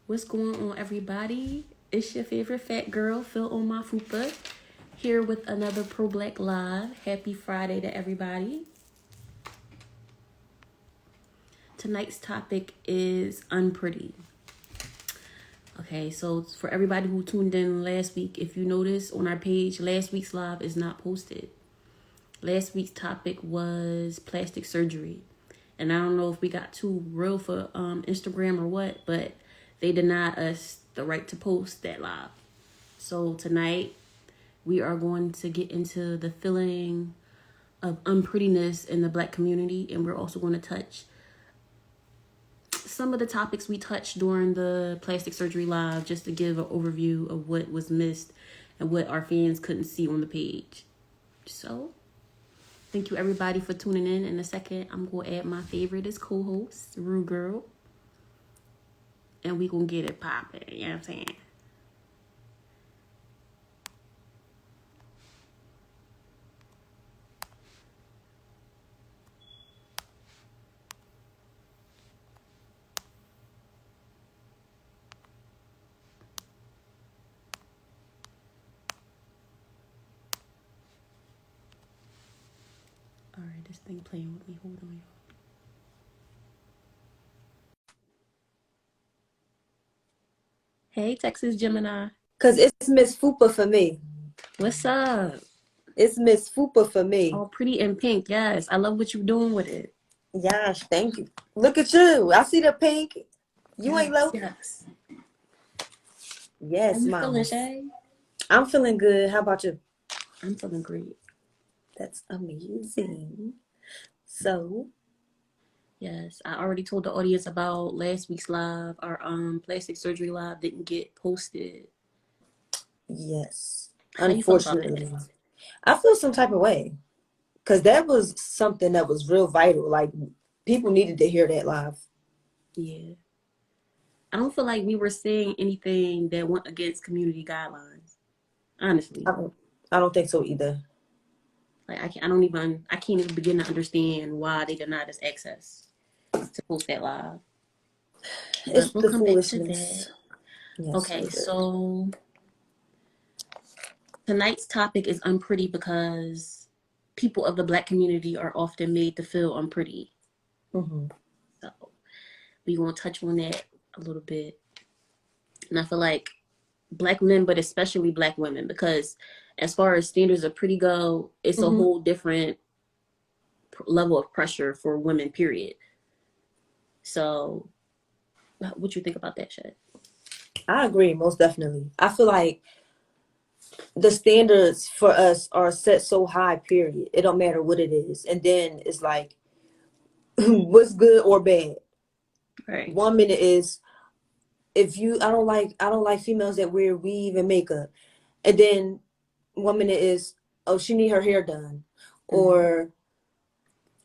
What's going on, everybody? It's your favorite fat girl, Phil on my fupa, here with another ProBLK Live. Happy Friday to everybody. Tonight's topic is Unpretty. Okay, so for everybody who tuned in last week, if you notice on our page, last week's live is not posted. Last week's topic was plastic surgery. And I don't know if we got too real for Instagram or what, but they denied us the right to post that live. So tonight, we are going to get into the feeling of unprettiness in the Black community. And we're also going to touch some of the topics we touched during the plastic surgery live, just to give an overview of what was missed and what our fans couldn't see on the page. So, thank you everybody for tuning in. In a second, I'm going to add my favorite as co-host, Rue Girl. And we going to get it popping, you know what I'm saying? All right, this thing playing with me. Hold on, y'all. Hey, Texas Gemini. Cause it's Miss Fupa for me. What's up? It's Miss Fupa for me. All pretty in pink. Yes, I love what you're doing with it. Yes, thank you. Look at you. I see the pink. You ain't low. Yes. Yes, How you mom. feeling, Shay? I'm feeling good. How about you? I'm feeling great. That's amazing. So, Yes, I already told the audience about last week's live. Our plastic surgery live didn't get posted. yes. How you feel about Unfortunately, that? I feel some type of way. Cause that was something that was real vital. Like people needed to hear that live. Yeah. I don't feel like we were saying anything that went against community guidelines. Honestly. I don't think so either. Like I can't even begin to understand why they denied us access to post that live. It's But we'll the come back to that. foolishness. Yes. Okay, so tonight's topic is unpretty because people of the Black community are often made to feel unpretty. Mm-hmm. So we're going to touch on that a little bit. And I feel like Black men, but especially Black women, because as far as standards of pretty go, it's a whole different level of pressure for women, period. So what you think about that, Shay? I agree, most definitely. I feel like the standards for us are set so high, period. It don't matter what it is. And then it's like, what's good or bad? Right. 1 minute is I don't like females that wear weave and makeup. And then 1 minute is, oh, she need her hair done. Or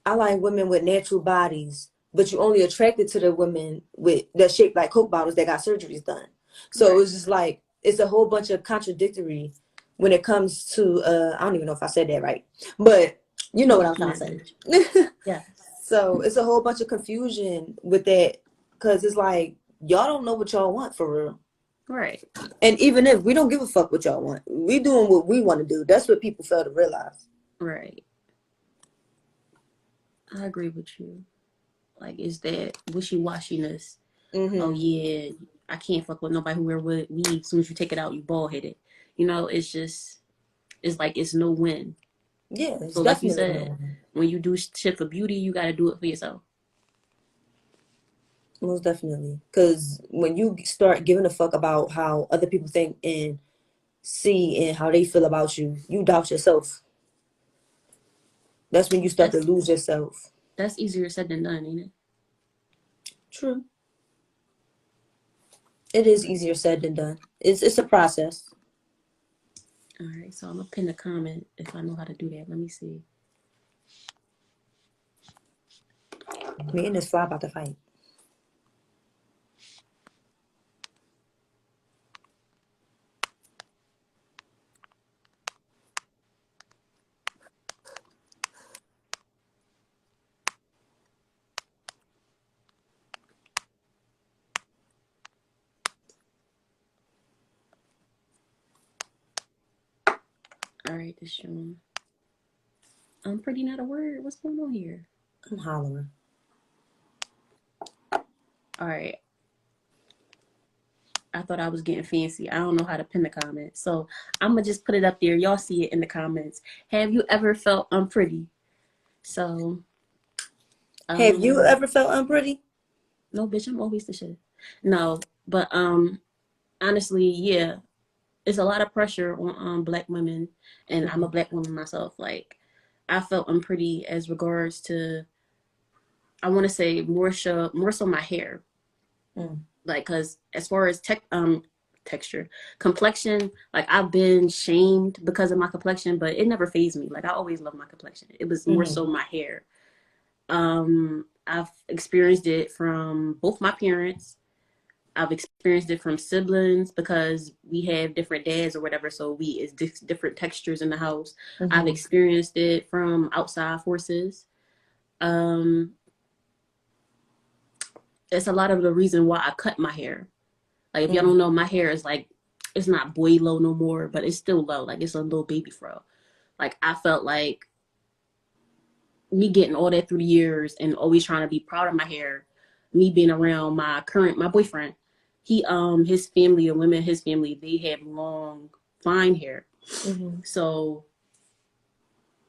I like women with natural bodies, but you only attracted to the women with that shaped like Coke bottles that got surgeries done. So it's just like, it's a whole bunch of contradictory when it comes to, I don't even know if I said that right, but you know what I'm trying to say. Yeah. So it's a whole bunch of confusion with that, because it's like, y'all don't know what y'all want for real. Right. And even if we don't give a fuck what y'all want, we doing what we want to do. That's what people fail to realize. Right. I agree with you. Like, is that wishy-washiness? Oh, yeah, I can't fuck with nobody who wear weave. As soon as you take it out, you bald-headed. You know, it's like it's no win. Yeah, it's so like you definitely said, when you do shit for beauty, you got to do it for yourself. Most definitely. Because when you start giving a fuck about how other people think and see and how they feel about you, you doubt yourself. That's when you start to lose yourself. That's easier said than done, ain't it? True. It is easier said than done. It's a process. All right, so I'm going to pin a comment if I know how to do that. Let me see. Me and this fly about to fight. All right, this showing. Pretty not a word. What's going on here? I'm hollering. All right. I thought I was getting fancy. I don't know how to pin the comments. So I'm going to just put it up there. Y'all see it in the comments. Have you ever felt unpretty? So, Have you ever felt unpretty? no, bitch, I'm always the shit. No, but honestly, yeah, it's a lot of pressure on Black women, and I'm a Black woman myself. Like, I felt unpretty as regards to, I want to say more so my hair. Like, cause as far as texture, complexion, like I've been shamed because of my complexion, but it never fazed me. Like I always loved my complexion. It was more so my hair. I've experienced it from both my parents. I've experienced it from siblings because we have different dads or whatever, so it's different textures in the house. I've experienced it from outside forces. It's a lot of the reason why I cut my hair. Like if y'all don't know, my hair is like, it's not boy low no more, but it's still low. Like it's a little baby fro. Like I felt like me getting all that through the years and always trying to be proud of my hair, me being around my boyfriend, his family, the women in his family, they have long, fine hair. So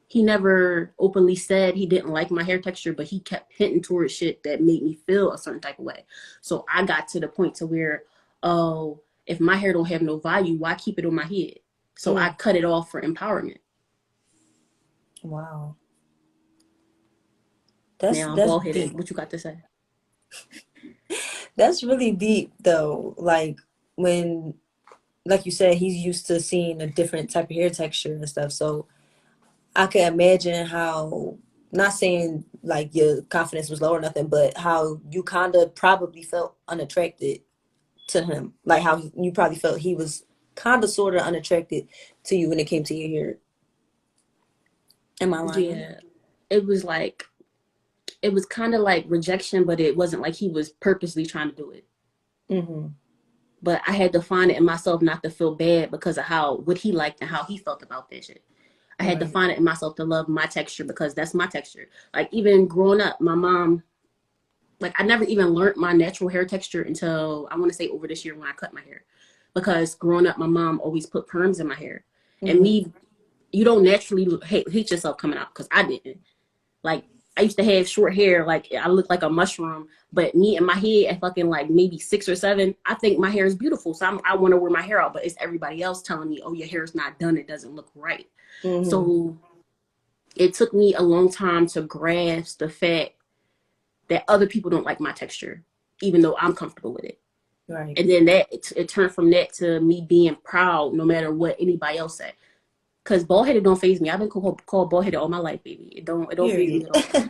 he never openly said he didn't like my hair texture, but he kept hinting towards shit that made me feel a certain type of way. So I got to the point to where, oh, if my hair don't have no value, why keep it on my head? So I cut it off for empowerment. Wow. Now I'm bald headed. What you got to say? That's really deep though. Like when, like you said, he's used to seeing a different type of hair texture and stuff. So I can imagine how, not saying like your confidence was low or nothing, but how you kind of probably felt unattracted to him. Like how you probably felt he was kind of sort of unattracted to you when it came to your hair. Am I lying? Yeah. It was kind of like rejection, but it wasn't like he was purposely trying to do it. But I had to find it in myself not to feel bad because of what he liked and how he felt about that shit. I had to find it in myself to love my texture because that's my texture. Like even growing up, my mom, like I never even learned my natural hair texture until I want to say over this year when I cut my hair. Because growing up, my mom always put perms in my hair. And you don't naturally hate yourself coming out because I didn't. Like I used to have short hair, like I looked like a mushroom, but me and my head at fucking like maybe 6 or 7, I think my hair is beautiful. So I want to wear my hair out, but it's everybody else telling me, oh, your hair is not done. It doesn't look right. So it took me a long time to grasp the fact that other people don't like my texture, even though I'm comfortable with it. Right. And then it turned from that to me being proud no matter what anybody else said. Because bald-headed don't faze me. I've been called bald-headed all my life, baby. It don't faze me at all.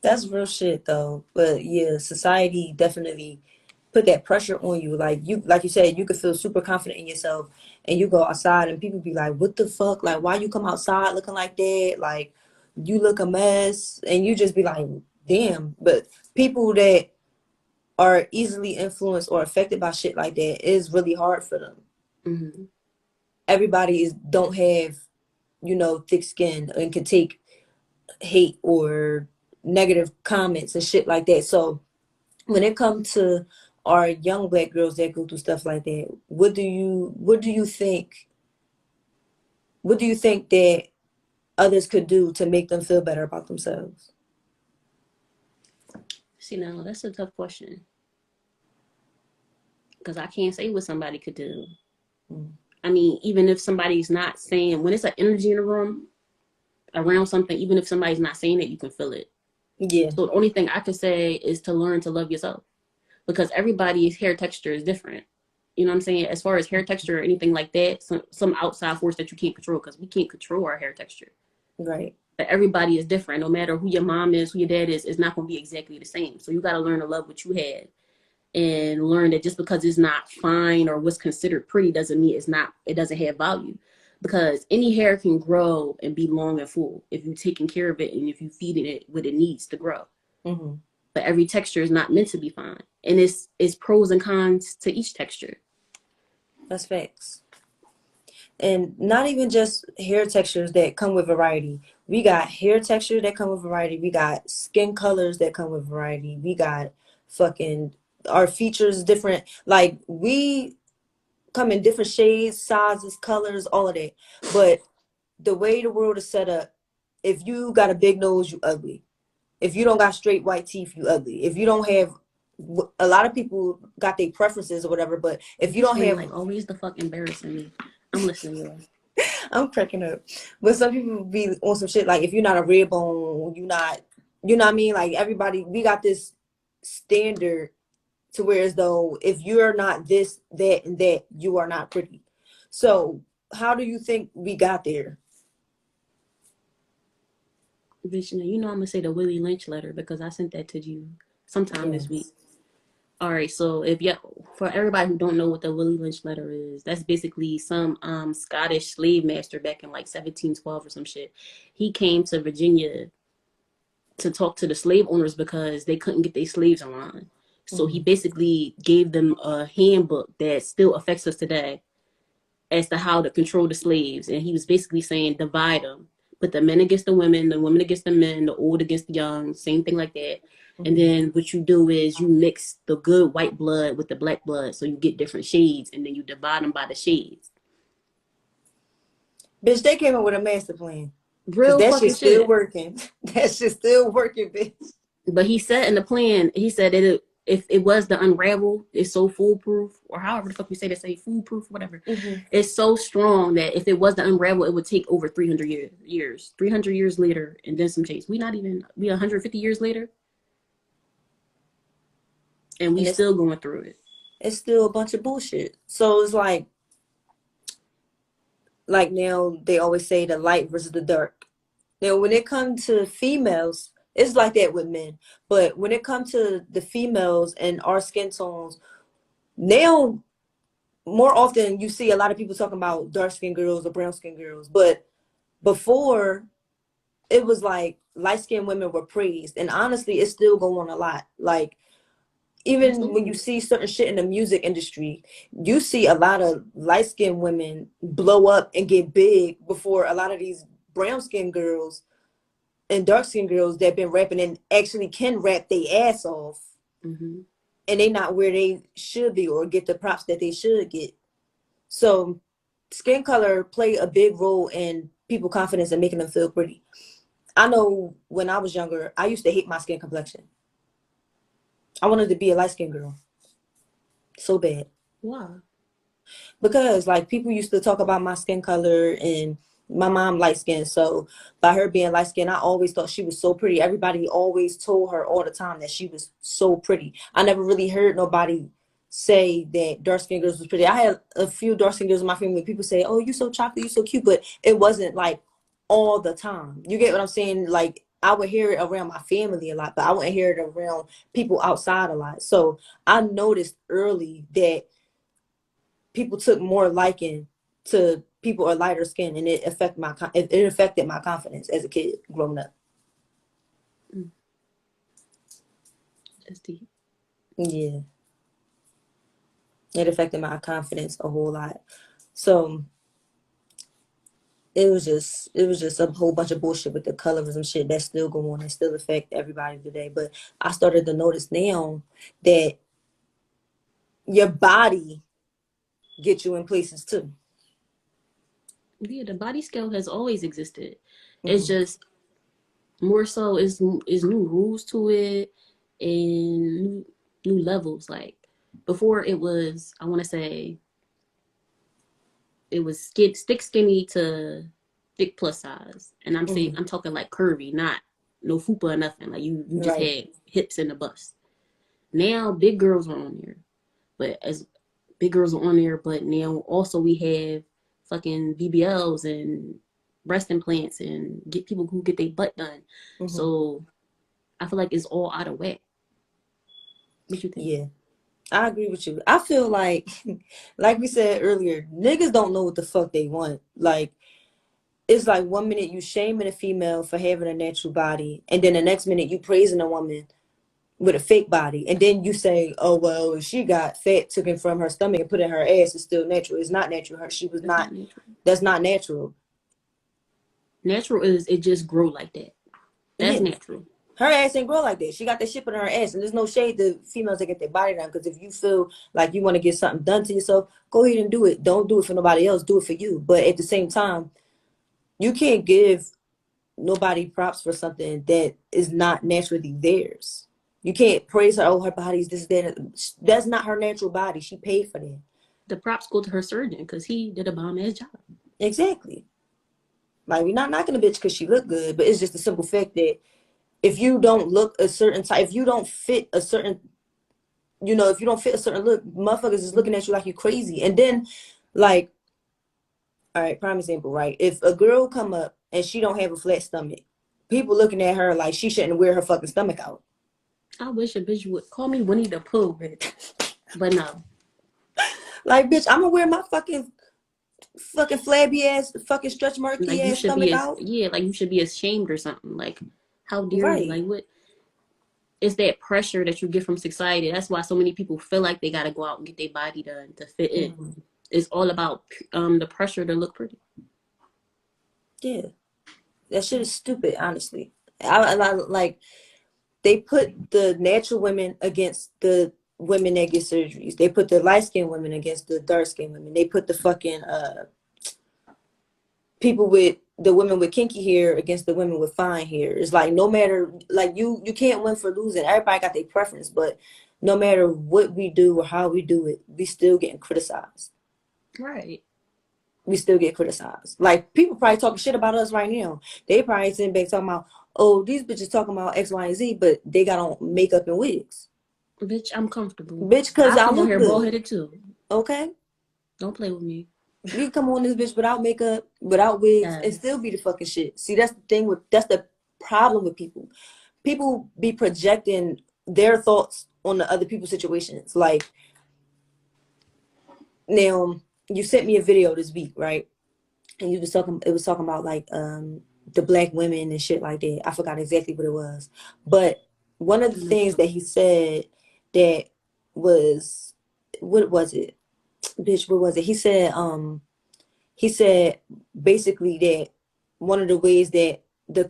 That's real shit though. But yeah, society definitely put that pressure on you. Like you said, you could feel super confident in yourself and you go outside and people be like, what the fuck? Like why you come outside looking like that? Like you look a mess, and you just be like, damn. But people that are easily influenced or affected by shit like that, is really hard for them. Everybody don't have, thick skin and can take hate or negative comments and shit like that. So when it comes to our young Black girls that go through stuff like that, what do you think that others could do to make them feel better about themselves? See, now that's a tough question because I can't say what somebody could do. I mean, even if somebody's not saying, when it's an energy in the room around something, even if somebody's not saying it, you can feel it. Yeah. So the only thing I could say is to learn to love yourself, because everybody's hair texture is different. You know what I'm saying? As far as hair texture or anything like that, some outside force that you can't control, because we can't control our hair texture. Right. But everybody is different. No matter who your mom is, who your dad is, it's not going to be exactly the same. So you got to learn to love what you had, and learn that just because it's not fine or what's considered pretty doesn't mean it doesn't have value. Because any hair can grow and be long and full if you're taking care of it and if you feed it what it needs to grow. But every texture is not meant to be fine, and it's pros and cons to each texture. That's facts. And not even just hair textures that come with variety. We got hair texture that come with variety. We got skin colors that come with variety. We got fucking our features different. Like we come in different shades, sizes, colors, all of that. But the way the world is set up, if you got a big nose, you ugly. If you don't got straight white teeth, you ugly. If you don't have, a lot of people got their preferences or whatever, but if you This don't ring have, like always the fuck embarrassing me. I'm listening, y'all. I'm cracking up. But some people be on some shit like if you're not a red bone, you not, you know what I mean? Like everybody, we got this standard to where as though if you're not this, that, and that, you are not pretty. So how do you think we got there? Bitch, you know I'm gonna say the Willie Lynch letter because I sent that to you sometime this week. Yes. All right, so if you, for everybody who don't know what the Willie Lynch letter is, that's basically some Scottish slave master back in like 1712 or some shit. He came to Virginia to talk to the slave owners because they couldn't get their slaves online. So he Mm-hmm. basically gave them a handbook that still affects us today as to how to control the slaves. And he was basically saying divide them, put the men against the women against the men, the old against the young, same thing like that. And Mm-hmm. then what you do is you mix the good white blood with the black blood, so you get different shades, and then you divide them by the shades. Bitch, they came up with a master plan. Cause Real that shit's fucking still shit. working. That shit's still working, bitch. But he said in the plan, he said that if it was the unravel, it's so foolproof, or however the fuck you say that, say foolproof, whatever. Mm-hmm. It's so strong that if it was the unravel, it would take over 300 years. 300 years later, and then some change. We 150 years later, and we And still going through it. it's still a bunch of bullshit. So it's like now they always say the light versus the dark. Now when it comes to females, it's like that with men. But when it comes to the females and our skin tones, now more often you see a lot of people talking about dark skinned girls or brown skinned girls. But before it was like light skinned women were praised. And honestly, it's still going on a lot. Like even when you Absolutely. see certain shit in the music industry, you see a lot of light skinned women blow up and get big before a lot of these brown skinned girls and dark skinned girls that been rapping and actually can rap their ass off, Mm-hmm. and they not where they should be or get the props that they should get. So skin color play a big role in people confidence and making them feel pretty. I know when I was younger, I used to hate my skin complexion. I wanted to be a light skinned girl so bad. Wow. Because like people used to talk about my skin color, and my mom light skin, so by her being light skin, I always thought she was so pretty. Everybody always told her all the time that she was so pretty. I never really heard nobody say that dark skin girls was pretty. I had a few dark skin girls in my family. People say, oh, you so chocolate, you so cute, but it wasn't like all the time. You get what I'm saying? Like I would hear it around my family a lot, but I wouldn't hear it around people outside a lot. So I noticed early that people took more liking to people or lighter skin, and it affected my confidence as a kid growing up. Mm, that's deep. Yeah, it affected my confidence a whole lot. So it was just a whole bunch of bullshit with the colorism shit that's still going on and still affect everybody today. But I started to notice now that your body gets you in places too. Yeah, the body scale has always existed. It's Hmm. just more so is new rules to it and new levels. Like before, it was, I want to say, it was stick skinny to thick plus size, and Hmm. I'm talking like curvy, not no fupa or nothing. Like you just Right. had hips and a bust. Now big girls are on there, but as big girls are on there, but now also we have fucking BBLs and breast implants and get people who get their butt done. Hmm. So I feel like it's all out of whack. What you think? Yeah. I agree with you. I feel like we said earlier, niggas don't know what the fuck they want. Like, it's like 1 minute you shaming a female for having a natural body, and then the next minute you praising a woman with a fake body, and then you say, oh well, if she got fat taken from her stomach and put in her ass, it's still natural. It's not natural. She was That's not. not natural. That's not natural. Natural is it just grow like that. That's Yeah. natural. Her ass ain't grow like that. She got that shit put in her ass, and there's no shade to females that get their body done. Because if you feel like you want to get something done to yourself, go ahead and do it. Don't do it for nobody else. Do it for you. But at the same time, you can't give nobody props for something that is not naturally theirs. You can't praise her. Oh, her body's this, that. That's not her natural body. She paid for that. The props go to her surgeon because he did a bomb ass job. Exactly. Like, we're not knocking a bitch because she look good, but it's just the simple fact that if you don't look a certain type, if you don't fit a certain, if you don't fit a certain look, motherfuckers is looking at you like you crazy. And then, like, all right, prime example, right? If a girl come up and she don't have a flat stomach, people looking at her like she shouldn't wear her fucking stomach out. I wish a bitch would call me Winnie the Pooh, bitch. But no. Like, bitch, I'm gonna wear my fucking flabby ass, fucking stretch marky Like you ass should be stomach out. like you should be ashamed or something. Like, how dare you? Right. Like, what? It's that pressure that you get from society. That's why so many people feel like they gotta go out and get their body done to fit in. Mm-hmm. It's all about the pressure to look pretty. Yeah, that shit is stupid. Honestly, I like they put the natural women against the women that get surgeries. They put the light skinned women against the dark skinned women. They put the fucking people with the women with kinky hair against the women with fine hair. It's like, no matter, like, you can't win for losing. Everybody got their preference, but no matter what we do or how we do it, we still getting criticized. Right. We still get criticized. Like, people probably talking shit about us right now. They probably sitting back talking about, oh, these bitches talking about X, Y, and Z, but they got on makeup and wigs. Bitch, I'm comfortable. Bitch, because I come on look here good. bald headed too. Okay? Don't play with me. You can come on this bitch without makeup, without wigs, and still be the fucking shit. See, that's the thing that's the problem with people. People be projecting their thoughts on the other people's situations. Like, now, you sent me a video this week, right? And it was talking about, like, the black women and shit like that. I forgot exactly what it was. But one of the things that he said that was, what was it? Bitch, what was it? He said basically that one of the ways that the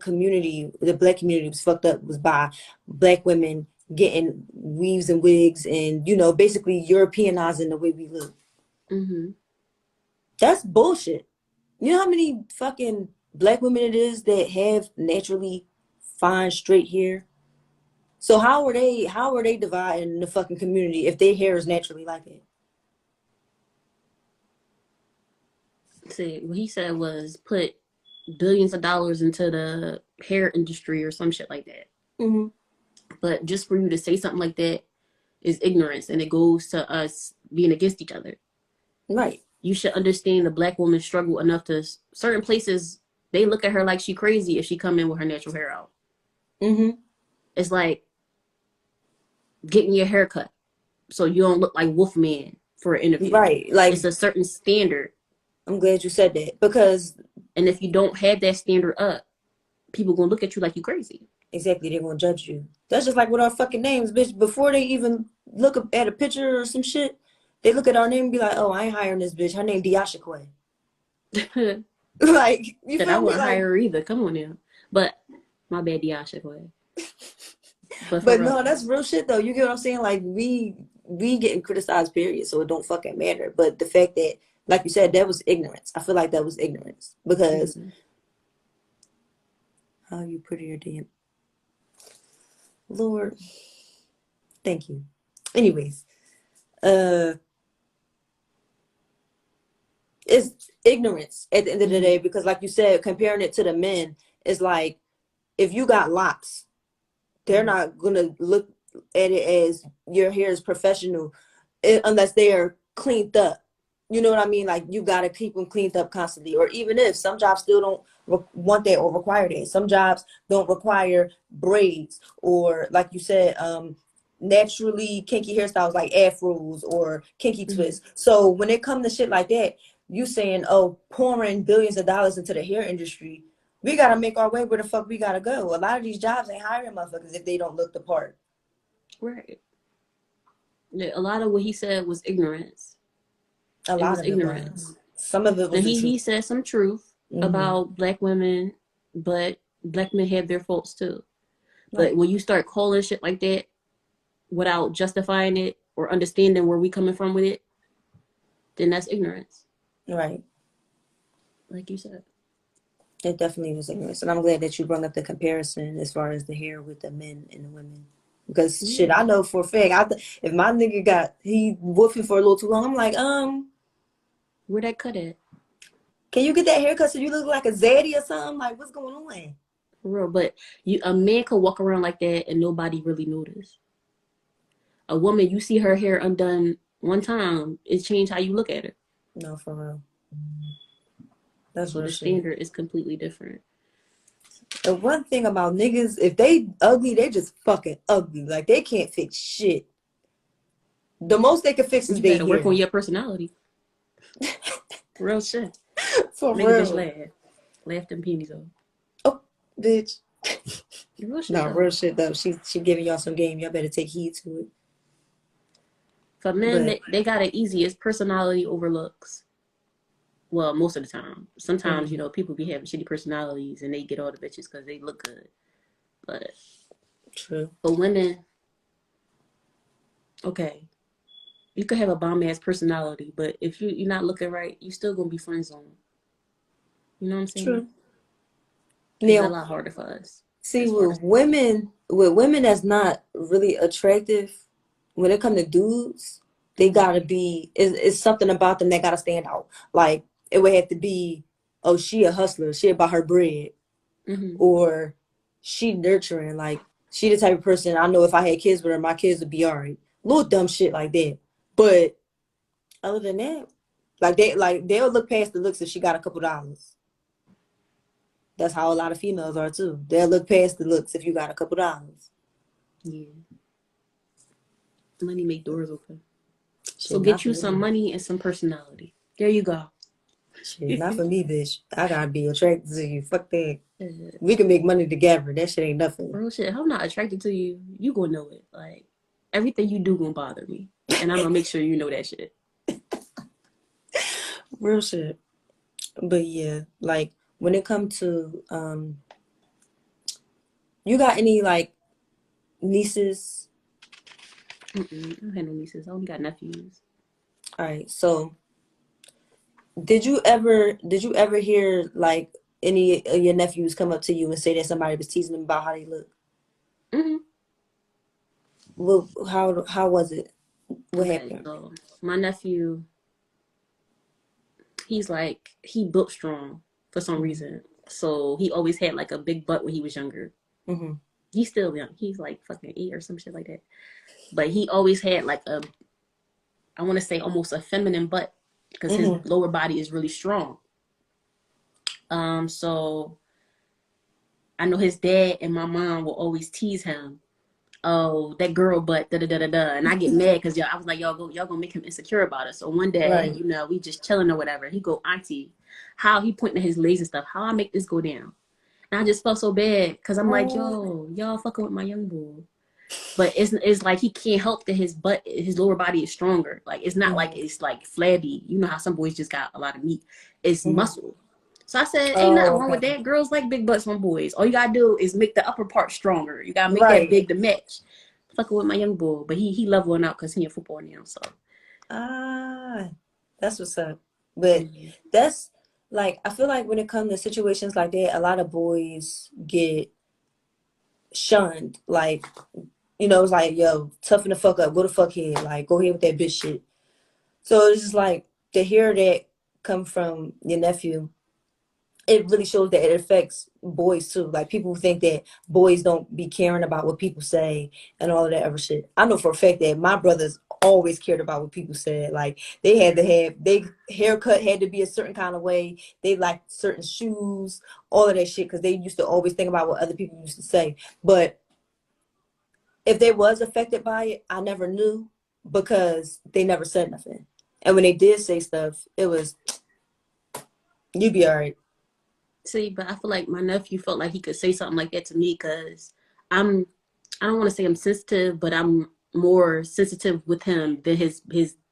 black community was fucked up was by black women getting weaves and wigs and, basically Europeanizing the way we look. Mm-hmm. That's bullshit. You know how many fucking black women it is that have naturally fine straight hair? So how are they dividing the fucking community if their hair is naturally like that? See, what he said was put billions of dollars into the hair industry or some shit like that. Mm-hmm. But just for you to say something like that is ignorance, and it goes to us being against each other. Right. You should understand the black woman struggle enough to certain places. They look at her like she crazy if she come in with her natural hair out. Mm-hmm. It's like getting your hair cut so you don't look like Wolfman for an interview. Right. Like, it's a certain standard. I'm glad you said that, because, and if you don't have that standard up, people gonna look at you like you crazy. Exactly, they're gonna judge you. That's just like with our fucking names, bitch. Before they even look at a picture or some shit, they look at our name and be like, "Oh, I ain't hiring this bitch. Her name Diashakwe." Like, you feel I me? wouldn't Like, hire her either. Come on now. But my bad, Diashakwe. But no, that's real shit though. You get what I'm saying? Like, we getting criticized, period. So it don't fucking matter. But the fact that, like you said, that was ignorance. I feel like that was ignorance, because how you prettier damn Lord, thank you. Anyways, it's ignorance at the end of the day, because, like you said, comparing it to the men is like, if you got locks, they're not gonna look at it as your hair is professional unless they are cleaned up. You know what I mean? Like, you gotta keep them cleaned up constantly. Or even if some jobs still don't want that or require that. Some jobs don't require braids, or, like you said, naturally kinky hairstyles like afros or kinky twists. So when it comes to shit like that, you saying, oh, pouring billions of dollars into the hair industry, we gotta make our way where the fuck we gotta go. A lot of these jobs ain't hiring motherfuckers if they don't look the part. Right. Yeah, a lot of what he said was ignorance. A It lot was of it ignorance. was. Some of it was And the he truth. said some truth about black women, but black men have their faults too. But Right. when you start calling shit like that without justifying it or understanding where we coming from with it, then that's ignorance. Right. Like you said. It definitely was ignorance. And I'm glad that you brought up the comparison as far as the hair with the men and the women. Because shit, Yeah. I know for a fact, if my nigga he woofing for a little too long, I'm like, Where that cut at? can you get that haircut so you look like a zaddy or something? Like, what's going on? For real. But a man could walk around like that and nobody really notice. A woman, you see her hair undone one time, it changed how you look at her. No, for real. That's So real the shit. standard is completely different. The one thing about niggas, if they ugly, they just fucking ugly. Like, they can't fix shit. The most they can fix is You their better work on hair. your personality. Real shit. For Make a bitch real. laugh. Laugh them peonies off. Oh, bitch. Real shit No, though. real shit though. She giving y'all some game. Y'all better take heed to it. For men, But they got it easy. It's personality over looks. Well, most of the time. Sometimes, people be having shitty personalities and they get all the bitches because they look good. But true. for women, okay, you could have a bomb ass personality, but if you're not looking right, you still gonna be friend zone. You know what I'm saying? True. It's a Now, lot harder for us. see, As far as with women that's not really attractive, when it comes to dudes, they gotta be. It's something about them that gotta stand out. Like it would have to be, oh, she a hustler. She about her bread, or she nurturing. Like she the type of person I know if I had kids with her, my kids would be alright. Little dumb shit like that. But other than that, they'll look past the looks if she got a couple dollars. That's how a lot of females are too. They'll look past the looks if you got a couple dollars. yeah, money make doors open. So Shit, not get for you me. some money and some personality. There you go. Shit, not for me, bitch. I gotta be attracted to you. Fuck that. Uh, We can make money together. That shit ain't nothing. Real shit. If I'm not attracted to you, you gonna know it. Like everything you do gonna bother me, and I'm gonna make sure you know that shit. Real shit. But yeah, like when it comes to you got any like nieces? I don't have no nieces. I only got nephews. All right. So did you ever hear like any of your nephews come up to you and say that somebody was teasing them about how they look? Mm-hmm. Well, how was it? What Okay, happened? so my nephew, he built strong for some reason. So he always had like a big butt when he was younger. Mm-hmm. He's still young. He's like fucking 8 or some shit like that. But he always had like I want to say almost a feminine butt because his Mm-hmm. lower body is really strong. So I know his dad and my mom will always tease him. Oh, that girl butt, da da da da da. And I get mad because I was like, y'all gonna make him insecure about it. So one day, Right. we just chilling or whatever. He go, Auntie, how he pointing at his legs and stuff, how I make this go down. And I just felt so bad because I'm like, Oh. yo, y'all fucking with my young boy. But it's like he can't help that his lower body is stronger. Like it's not like it's like flabby. You know how some boys just got a lot of meat. It's Mm-hmm. muscle. So I said, ain't nothing Oh, wrong with okay. that. Girls like big butts from boys. All you gotta do is make the upper part stronger. You gotta make that Right. big to match. Fucking with my young boy, but he leveling out because he in football now. So Ah, that's what's up. But yeah. that's like I feel like when it comes to situations like that, a lot of boys get shunned. Like, it's like, yo, toughen the fuck up, go the fuck ahead, like go ahead with that bitch shit. So it's just like to hear that come from your nephew, it really shows that it affects boys too. Like people think that boys don't be caring about what people say and all of that other shit. I know for a fact that my brothers always cared about what people said. Like they had to have they haircut had to be a certain kind of way. They liked certain shoes, all of that shit, because they used to always think about what other people used to say. But if they was affected by it, I never knew because they never said nothing. And when they did say stuff, it was you be all right. See, but I feel like my nephew felt like he could say something like that to me because I'm I don't want to say I'm sensitive, but I'm more sensitive with him than his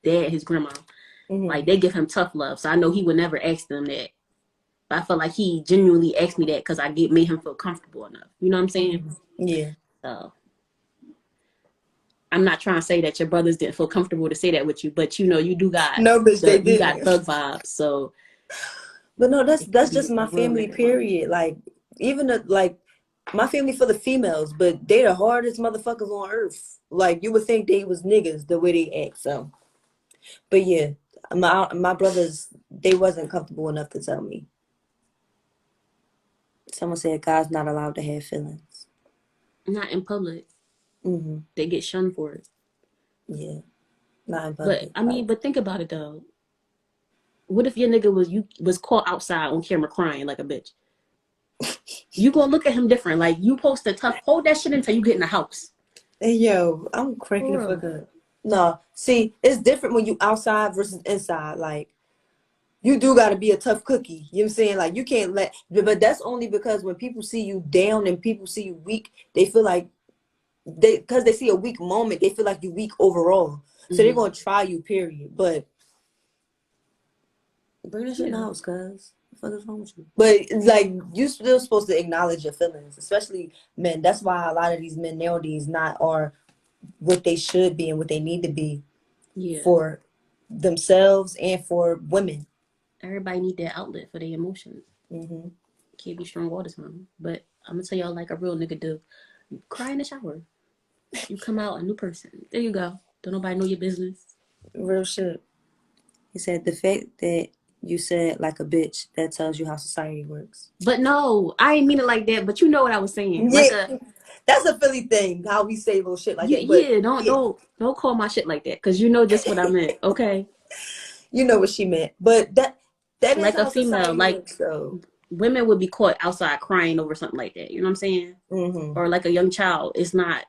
dad, his grandma. Like they give him tough love, so I know he would never ask them that. But I feel like he genuinely asked me that because I made him feel comfortable enough. You know what I'm saying? Yeah. So I'm not trying to say that your brothers didn't feel comfortable to say that with you, but you do got No, bitch, they you got didn't. thug vibes. So, But no, that's it just be my a real family. nigga. Period. Like even like my family for the females, but they the hardest motherfuckers on earth. Like you would think they was niggas the way they act. So, but yeah, my brothers, they wasn't comfortable enough to tell me. Someone said God's not allowed to have feelings. Not in public. Mm-hmm. They get shunned for it. Yeah, not in But public. I mean, but think about it though. What if your nigga was caught outside on camera crying like a bitch? You gonna look at him different. Like you post a tough, hold that shit until you get in the house. Hey, yo, I'm cracking For the fuck real. up. No, see, it's different when you outside versus inside. Like you do got to be a tough cookie. You know what I'm saying? Like you can't but that's only because when people see you down and people see you weak, they feel like because they see a weak moment, they feel like you weak overall. So they're gonna try you, period. But bring that shit in the house, cuz. What the fuck is wrong with you? But it's like you still supposed to acknowledge your feelings, especially men. That's why a lot of these men nowadays not are what they should be and what they need to be Yeah. for themselves and for women. Everybody need that outlet for their emotions. Mm-hmm. Can't be strong all the time. But I'm gonna tell y'all like a real nigga do. You cry in the shower. You come out a new person. There you go. Don't nobody know your business. Real shit. He said the fact that you said like a bitch, that tells you how society works. But no, I ain't mean it like that. But you know what I was saying. Like Yeah, that's a Philly thing, how we say little shit like that. But yeah, don't call my shit like that because you know just what I meant. Okay. you know what she meant. But that is Like a how female, society like works. So women would be caught outside crying over something like that. You know what I'm saying? mm-hmm. Or like a young child. It's not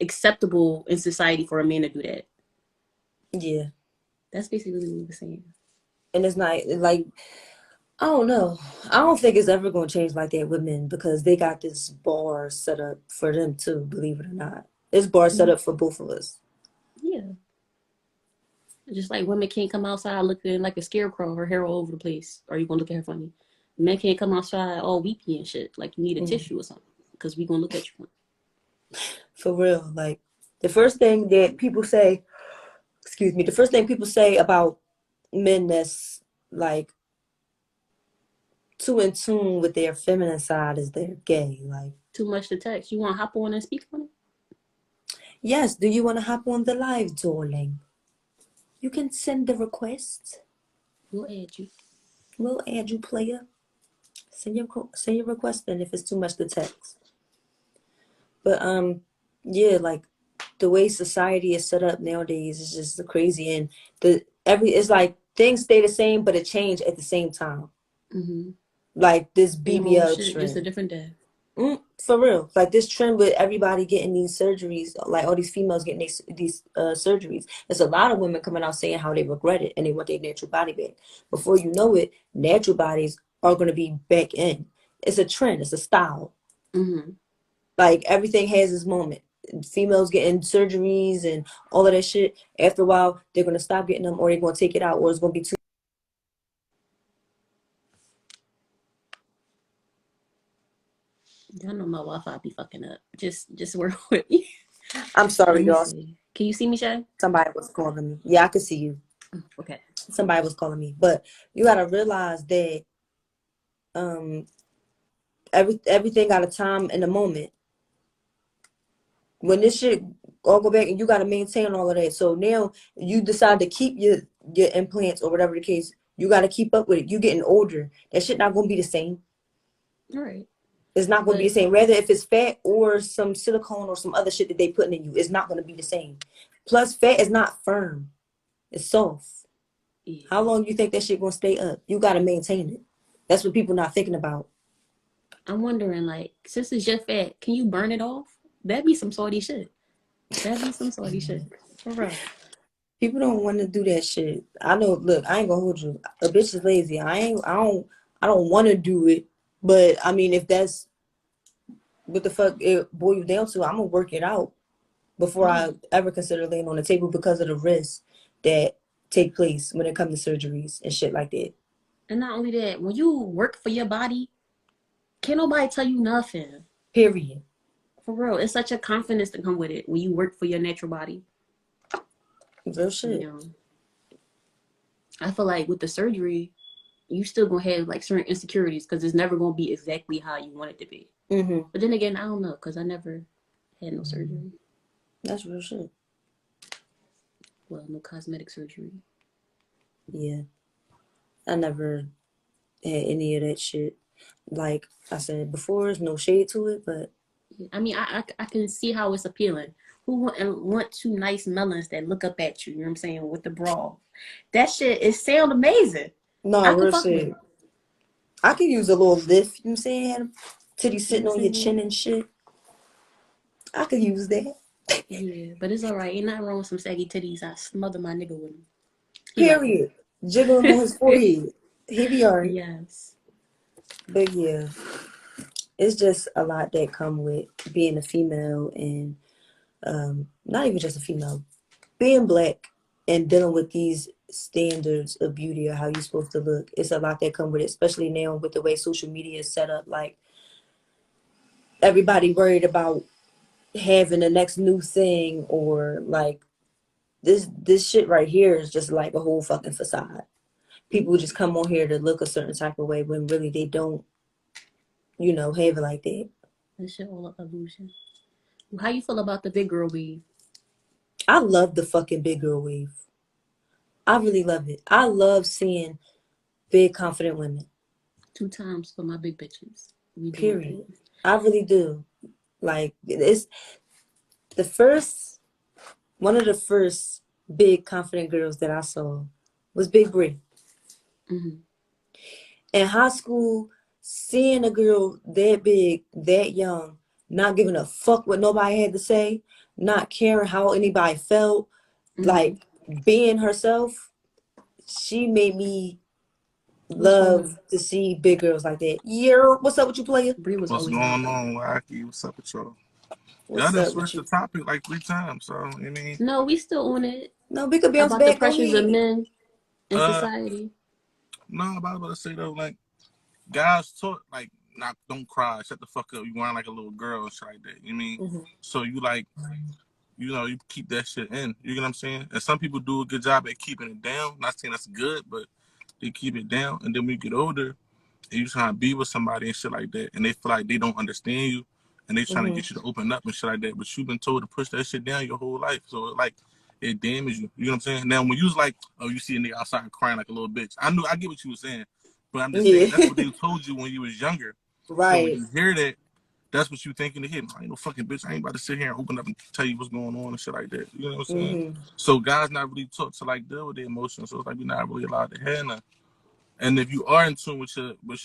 acceptable in society for a man to do that. Yeah, That's basically what we were saying. and it's not like I don't know. I don't think it's ever gonna change like that with men because they got this bar set up for them too. Believe it or not, this bar set up for both of us. Yeah. Just like women can't come outside looking like a scarecrow, her hair all over the place. Or you gonna look at her funny. Men can't come outside all weepy and shit. Like you need a tissue or something. Because we gonna look at you. For real, like the first thing that people say, excuse me, the first thing people say about men that's like too in tune with their feminine side is they're gay. Like, Too much to text. You wanna hop on and speak on it? yes, do you want to hop on the live, darling? You can send the request. We'll add you. We'll add you, player. Send your request in if it's too much to text. But yeah, like the way society is set up nowadays is just crazy, and it's like things stay the same, but it change at the same time. Mm-hmm. Like this Same old BBL shit, just a trend. different day. For real, like this trend with everybody getting these surgeries, like all these females getting these surgeries. There's a lot of women coming out saying how they regret it and they want their natural body back. Before you know it, natural bodies are going to be back in. It's a trend. It's a style. Mm-hmm. Like everything has its moment. Females getting surgeries and all of that shit. After a while, they're going to stop getting them, or they're going to take it out, or it's going to be too. Y'all know my Wi-Fi be fucking up. Just work with me. I'm Let sorry, me y'all. see. Can you see me, Shay? Somebody was calling me. Yeah, I could see you. Okay. Somebody was calling me, but you got to realize that um everything got a time and a moment. When this shit all go back and you got to maintain all of that. So now you decide to keep your implants or whatever the case, you got to keep up with it. You getting older. That shit not going to be the same. All right. It's not going to be the same. Rather if it's fat or some silicone or some other shit that they putting in you, it's not going to be the same. Plus fat is not firm. It's soft. Yeah. How long you think that shit going to stay up? You got to maintain it. That's what people not thinking about. I'm wondering, like, since it's just fat, can you burn it off? That'd be some salty shit. That'd be some salty shit. For real. People don't want to do that shit. I know. Look, I ain't gonna hold you. A bitch is lazy. I don't want to do it. But I mean, if that's what the fuck it boil you down to, I'm gonna work it out before I ever consider laying on the table because of the risks that take place when it comes to surgeries and shit like that. And not only that, when you work for your body, can't nobody tell you nothing. Period. For real, it's such a confidence to come with it when you work for your natural body. Real shit. You know, I feel like with the surgery, you still gonna have like certain insecurities because it's never gonna be exactly how you want it to be. Mm-hmm. But then again, I don't know because I never had no surgery. That's real shit. Well, no cosmetic surgery. Yeah. I never had any of that shit. Like I said before, there's no shade to it, but I mean, I can see how it's appealing. Who want two nice melons that look up at you? You know what I'm saying, with the bra? That shit it sound amazing. no, I could real fuck with shit. it. I could use a little lift, you know what I'm saying? Have titties You know sitting what I'm on your saying? chin and shit. I could use that. Yeah, but it's alright. Ain't nothing wrong with some saggy titties. I smother my nigga with them. He like Period. Jiggle him on his them. forehead. He be alright. Yes. But yeah, it's just a lot that come with being a female and not even just a female, being black and dealing with these standards of beauty or how you're supposed to look. It's a lot that come with it, especially now with the way social media is set up. Like everybody worried about having the next new thing, or like this shit right here is just like a whole fucking facade. People just come on here to look a certain type of way when really they don't, have it like that. That shit all a illusion. How you feel about the big girl weave? I love the fucking big girl wave. I really love it. I love seeing big confident women. 2 times for my big bitches. We doing Period. it. I really do. Like it's the first one of the first big confident girls that I saw was Big Brie. Mm-hmm. In high school, seeing a girl that big, that young, not giving a fuck what nobody had to say, not caring how anybody felt, Mm-hmm. like being herself, she made me What's going love on? to see big girls like that. Yeah, what's up with you, player? Brie was What's always going mobbing. on, Wacky? What's up with y'all? Y'all What's done up with switched the you? topic like 3 times, so I mean, No, we still on it. No, we could bounce About the back. Go pressures of ahead. men in uh, society. no, I'm about to say though, like guys talk like, not don't cry, shut the fuck up. You want like a little girl and shit like that. You mean? Mm-hmm. So you like, you keep that shit in. You get what I'm saying? And some people do a good job at keeping it down. Not saying that's good, but they keep it down. And then when you get older, and you trying to be with somebody and shit like that, and they feel like they don't understand you, and they trying to Mm-hmm. get you to open up and shit like that, but you've been told to push that shit down your whole life, so it damages you. You know what I'm saying? Now, when you was like, oh, you see a nigga outside crying like a little bitch, I get what you were saying, but I'm just saying that's Yeah. what they told you when you was younger. So when Right. you hear that, that's what you think in the head. I ain't no fucking bitch. I ain't about to sit here and open up and tell you what's going on and shit like that. You know what I'm saying? Mm-hmm. So guys not really taught to like deal with their emotions. So it's like you're not really allowed to have none. And if you are in tune with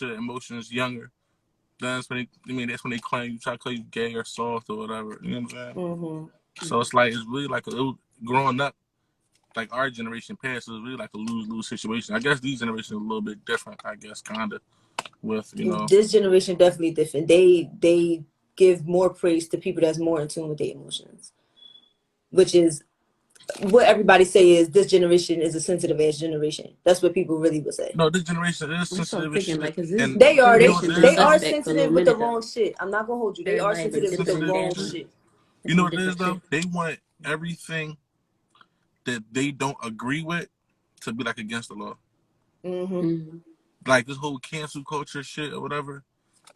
your emotions younger, that's when that's when they claim you try to call you gay or soft or whatever. You know what I'm saying? Mm-hmm. So it's like it's really like growing up, like our generation past, it was really like a lose-lose situation. I guess these generations are a little bit different. I guess kinda with This generation definitely different. They give more praise to people that's more in tune with their emotions, which is what everybody say is this generation is a sensitive ass generation. That's what people really would say. no, this generation is I'm so sensitive as thinking shit, like, cause this and They are you know what generation it been is they though. are suspect for a little sensitive with the minute though. wrong shit. I'm not gonna hold you. They are Everybody been sensitive with the dipping Sensitive and is wrong true. dabbing shit. You know in what it is different though. shit. They want everything that they don't agree with to be like against the law. Mm-hmm. Mm-hmm. Like this whole cancel culture shit or whatever.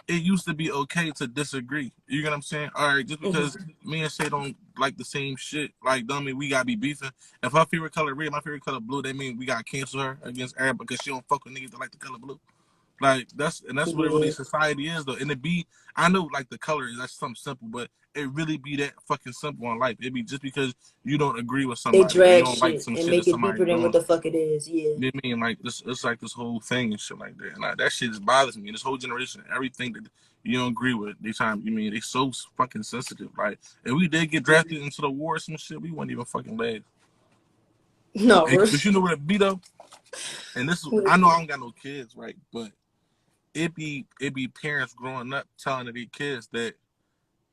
It used to be okay to disagree. You get what I'm saying? All right, just because Mm-hmm. me and Shay don't like the same shit, like don't mean we gotta be beefing. If her favorite color red, my favorite color blue, that mean we gotta cancel her against Arab because she don't fuck with niggas that like the color blue. Like that's what it really Yeah. society is though. And it be, I know like the color is that's something simple, but it really be that fucking simple in life. It be just because you don't agree with They somebody or you drag don't like shit some and shit that make it somebody deeper than what doing. the fuck it is. Yeah. You know what I mean? Like this, it's like this whole thing and shit like that. And like, that shit just bothers me. This whole generation, everything that you don't agree with, they time. You mean they so fucking sensitive. Like if we did get drafted into the war or some shit, we wouldn't even fucking laugh. No, But you know what it be though? And this is, I know I don't got no kids, right? But it be parents growing up telling their kids that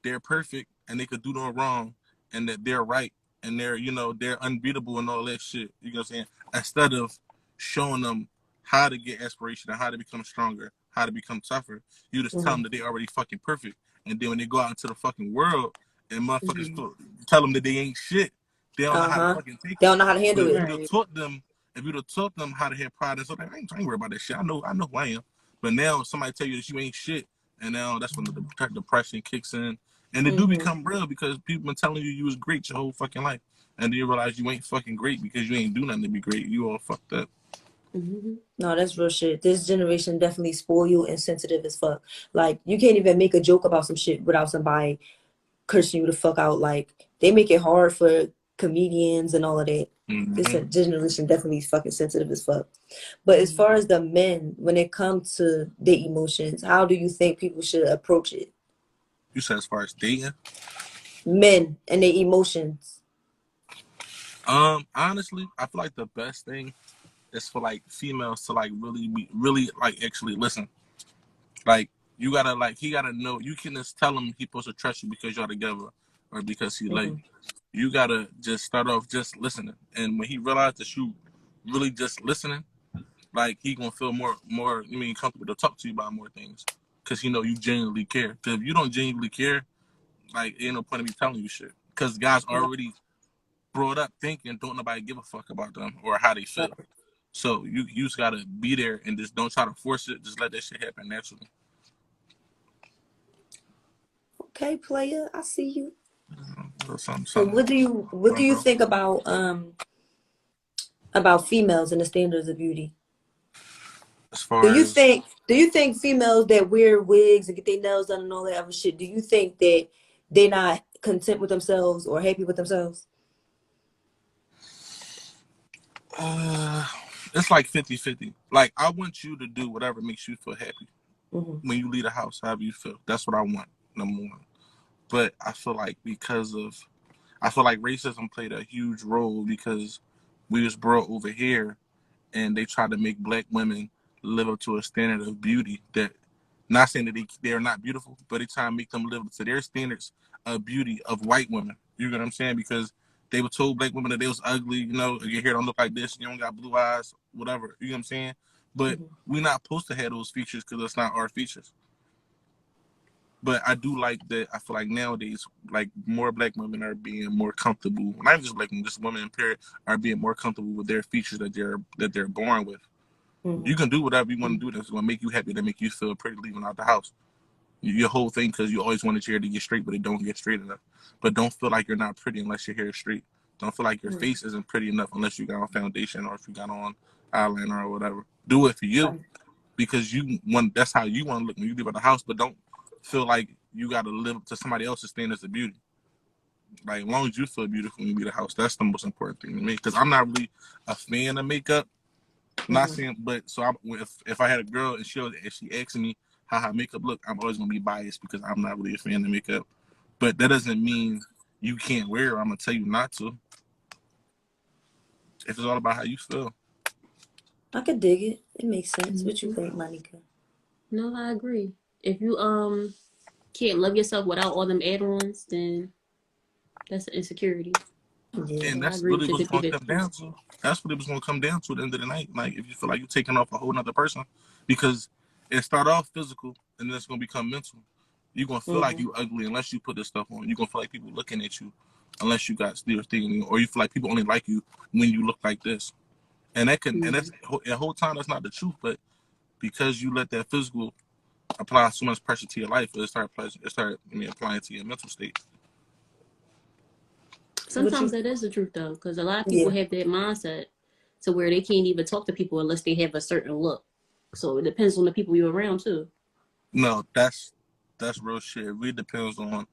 they're perfect and they could do no wrong and that they're right and they're, they're unbeatable and all that shit. You know what I'm saying? Instead of showing them how to get aspiration and how to become stronger, how to become tougher, you just tell them that they already fucking perfect. And then when they go out into the fucking world and motherfuckers tell them that they ain't shit, they don't know how to fucking take They it. don't know how to handle But it. if you'd have taught them how to have pride and stuff, I ain't worried about that shit. I know who I am. But now somebody tell you that you ain't shit, and now that's when the depression kicks in, and it do become real because people been telling you was great your whole fucking life, and then you realize you ain't fucking great because you ain't do nothing to be great. You all fucked up. No, that's real shit. This generation definitely spoiled and sensitive as fuck. Like, you can't even make a joke about some shit without somebody cursing you the fuck out. Like, they make it hard for comedians and all of that. This generation definitely is fucking sensitive as fuck. But as far as the men, when it comes to their emotions, how do you think people should approach it? You said as far as dating? Men and their emotions. Honestly, I feel like the best thing is for like females to like really like actually listen. Like you gotta like he gotta know you can just tell him he's supposed to trust you because y'all together or because he like you gotta just start off just listening. And when he realizes that you really just listening, like he gonna feel more comfortable to talk to you about more things because he know you genuinely care. Because if you don't genuinely care, like ain't no point in me telling you shit. Because guys already brought up thinking don't nobody give a fuck about them or how they feel. So you just gotta be there and just don't try to force it. Just let that shit happen naturally. Okay, player, I see you. Something. So what do you think about females and the standards of beauty? As far Do you as think females that wear wigs and get their nails done and all that other shit, do you think that they're not content with themselves or happy with themselves? it's like 50-50. Like I want you to do whatever makes you feel happy when you leave the house, however you feel. That's what I want, number one. But I feel like racism played a huge role because we was brought over here and they tried to make black women live up to a standard of beauty that, not saying that they're not beautiful, but they try to make them live up to their standards of beauty of white women. You know what I'm saying? Because they were told black women that they was ugly, your hair don't look like this, you don't got blue eyes, whatever. You know what I'm saying? But we're not supposed to have those features because that's not our features. But I do like that. I feel like nowadays, like more black women are being more comfortable. Not just black women, just women in period are being more comfortable with their features that they're born with. You can do whatever you want to do that's going to make you happy, that make you feel pretty leaving out the house. Your whole thing, because you always wanted your hair to get straight, but it don't get straight enough. But don't feel like you're not pretty unless your hair is straight. Don't feel like your face isn't pretty enough unless you got on foundation or if you got on eyeliner or whatever. Do it for you because that's how you want to look when you leave out the house, but don't feel like you got to live up to somebody else's standards of beauty. Like, as long as you feel beautiful when you leave the house, that's the most important thing to me. Because I'm not really a fan of makeup. Not saying, but so if I had a girl and if she asks me how her makeup look, I'm always gonna be biased because I'm not really a fan of makeup. But that doesn't mean you can't wear it. I'm gonna tell you not to. If it's all about how you feel. I could dig it. It makes sense. What you think, Monica? No, I agree. If you can't love yourself without all them add-ons, then that's an insecurity. Yeah. And So I that's agree really with you what's going to 50-50. come down to. That's what it was going to come down to at the end of the night. Like, if you feel like you're taking off a whole nother person, because it start off physical and then it's going to become mental. You're going to feel like you ugly unless you put this stuff on. You're going to feel like people looking at you unless you got their thing, or you feel like people only like you when you look like this. And that's the whole time that's not the truth, but because you let that physical apply so much pressure to your life, it start applying to your mental state. Sometimes that is the truth though, because a lot of people Yeah. have that mindset to where they can't even talk to people unless they have a certain look. So it depends on the people you're around too. No, that's real shit. It really depends on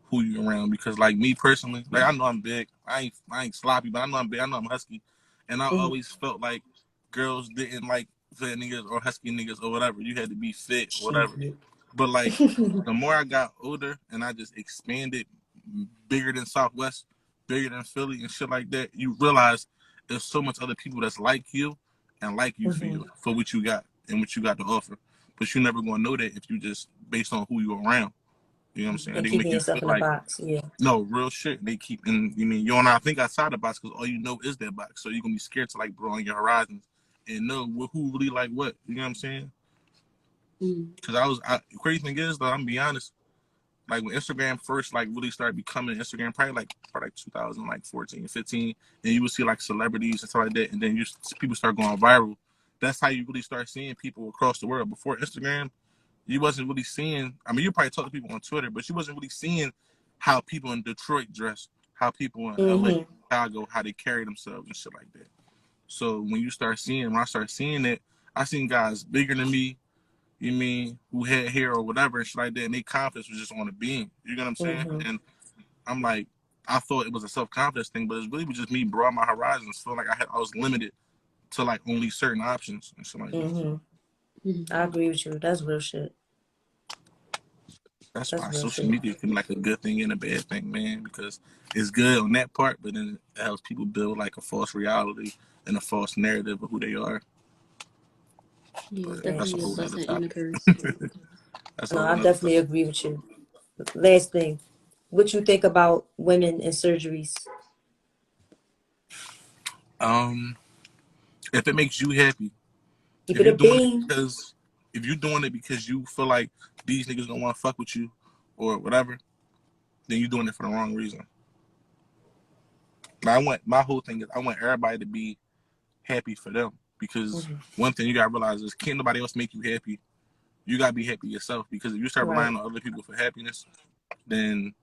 who you around. Because like me personally, like I know I'm big. I ain't sloppy, but I know I'm big. I know I'm husky, and I always felt like girls didn't like fat niggas or husky niggas or whatever. You had to be fit or whatever. But like the more I got older and I just expanded bigger than Southwest, bigger than Philly and shit like that, you realize there's so much other people that's like you and like you for you, for what you got and what you got to offer. But you're never gonna know that if you just based on who you're around. You know what I'm saying? And They make keeping you yourself feel in a like, box. Yeah. no, real shit. They keep, and you mean, you and I think outside the box because all you know is that box. So you're going to be scared to like broaden your horizons and know who really like what. You know what I'm saying? Because crazy thing is, though, I'm going to be honest. Like when Instagram first like really started becoming Instagram, probably like 2014, 15, and you would see like celebrities and stuff like that, and then people start going viral. That's how you really start seeing people across the world. Before Instagram, you wasn't really seeing. I mean, you probably talk to people on Twitter, but you wasn't really seeing how people in Detroit dress, how people in LA, Chicago, how they carry themselves and shit like that. So when I start seeing it, I seen guys bigger than me, you mean, who had hair or whatever and shit like that, and their confidence was just on a beam. You know what I'm saying? And I'm like, I thought it was a self-confidence thing, but it's really just me broaden my horizons, feel like I was limited to like only certain options and shit like that. I agree with you. That's real shit. That's That's why real social shit. media can be like a good thing and a bad thing, man, because it's good on that part, but then it helps people build like a false reality and a false narrative of who they are. Yeah, But that's a definitely a whole other blessing and a topic. curse. That's a No, whole I other definitely agree with you. Last thing, what you think about women and surgeries? If it makes you happy, Keep if it you're a doing it bean. because if you're doing it because you feel like these niggas gonna want to fuck with you or whatever, then you're doing it for the wrong reason. Now, my whole thing is I want everybody to be happy for them because one thing you gotta realize is can't nobody else make you happy. You gotta be happy yourself because if you start Right. relying on other people for happiness, then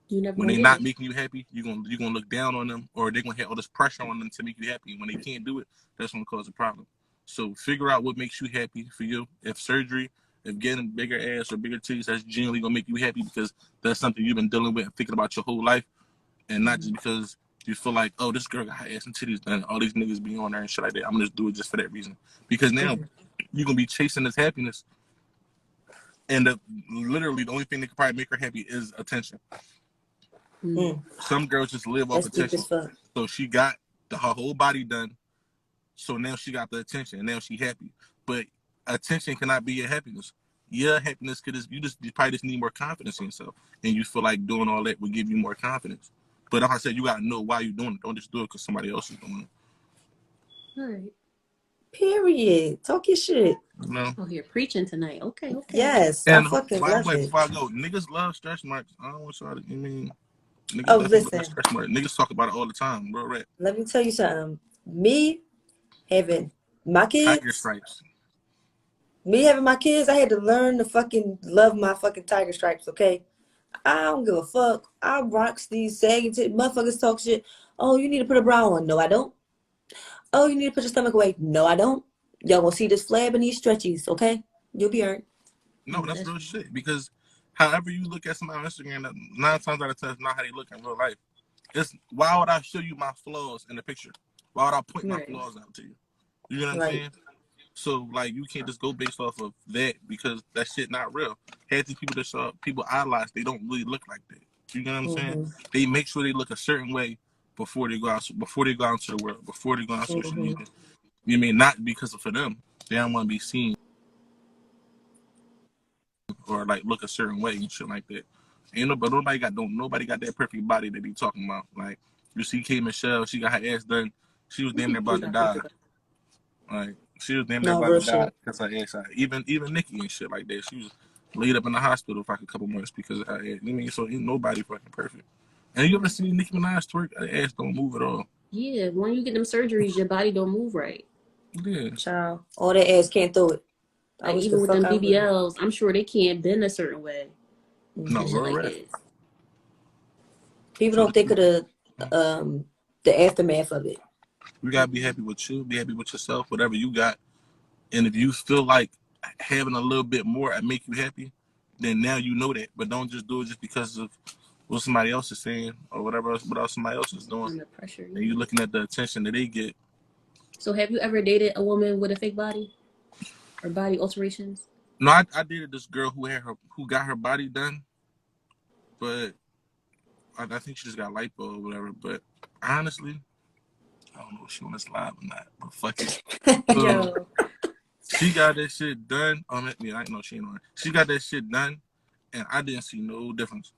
You never when gonna they get not it. making you happy, you're gonna look down on them or they're gonna have all this pressure on them to make you happy. When they can't do it, that's gonna cause a problem. So figure out what makes you happy for you. If surgery, if getting bigger ass or bigger titties, that's genuinely gonna make you happy because that's something you've been dealing with and thinking about your whole life, and not just because you feel like, oh, this girl got her ass and titties done, all these niggas be on there and shit like that. I'm gonna just do it just for that reason. Because now you're gonna be chasing this happiness, and literally the only thing that could probably make her happy is attention. Some girls just live off That's deep attention. as fuck. So she got her whole body done. So now she got the attention, and now she happy. But attention cannot be your happiness. Your happiness could you probably just need more confidence in yourself, and you feel like doing all that will give you more confidence. But like I said, you gotta know why you're doing it. Don't just do it because somebody else is doing it. All right. Period. Talk your shit. You know. Oh, you're preaching tonight. Okay. Yes, I And fucking by the love way, it. before I go, niggas love stretch marks. I don't want y'all to. Niggas Oh, definitely love listen. stretch marks. Niggas talk about it all the time, bro. Right? Let me tell you something. Me having my Tiger kids, stripes. I had to learn to fucking love my fucking tiger stripes, okay? I don't give a fuck. I rocks these sagging motherfuckers talk shit. Oh, you need to put a bra on. No, I don't. Oh, you need to put your stomach away. No, I don't. Y'all gonna see this flab and these stretchies, okay? You'll be earned. No, that's real shit. Because however you look at somebody on Instagram, 9 times out of 10 is not how they look in real life. It's why would I show you my flaws in the picture? Why would I point my flaws out to you? You know what I'm saying? So like you can't just go based off of that because that shit not real. Half these people that saw people idolize, they don't really look like that. You know what I'm saying? They make sure they look a certain way before they go out into the world, before they go on social media. You mean not because of for them. They don't want to be seen or like look a certain way and shit like that. But nobody got that perfect body they be talking about. Like you see K Michelle, she got her ass done. She was damn near about to die. Like she was damn near No, about real to die shit. because her ass. Even Nikki and shit like that. She was laid up in the hospital for like a couple months because of her ass. So ain't nobody fucking perfect. And you ever seen Nicki Minaj twerk? Her ass don't move at all. Yeah, when you get them surgeries, your body don't move right. Yeah. Child. All that ass can't throw it. I Like wish the even with fuck them I would. BBLs, I'm sure they can't bend a certain way No, and shit real like rap. this. People So don't think of the aftermath of it. you gotta be happy with you. Be happy with yourself. Whatever you got. And if you feel like having a little bit more and make you happy, then now you know that. But don't just do it just because of what somebody else is saying or whatever else, what else somebody else is doing. Under pressure. And you're looking at the attention that they get. So have you ever dated a woman with a fake body or body alterations? No, I dated this girl who got her body done, but I think she just got lipo or whatever. But honestly, I don't know if she on this live or not. But fuck it. Yo. She got that shit done. Yeah, I know she ain't on it. She got that shit done, and I didn't see no difference.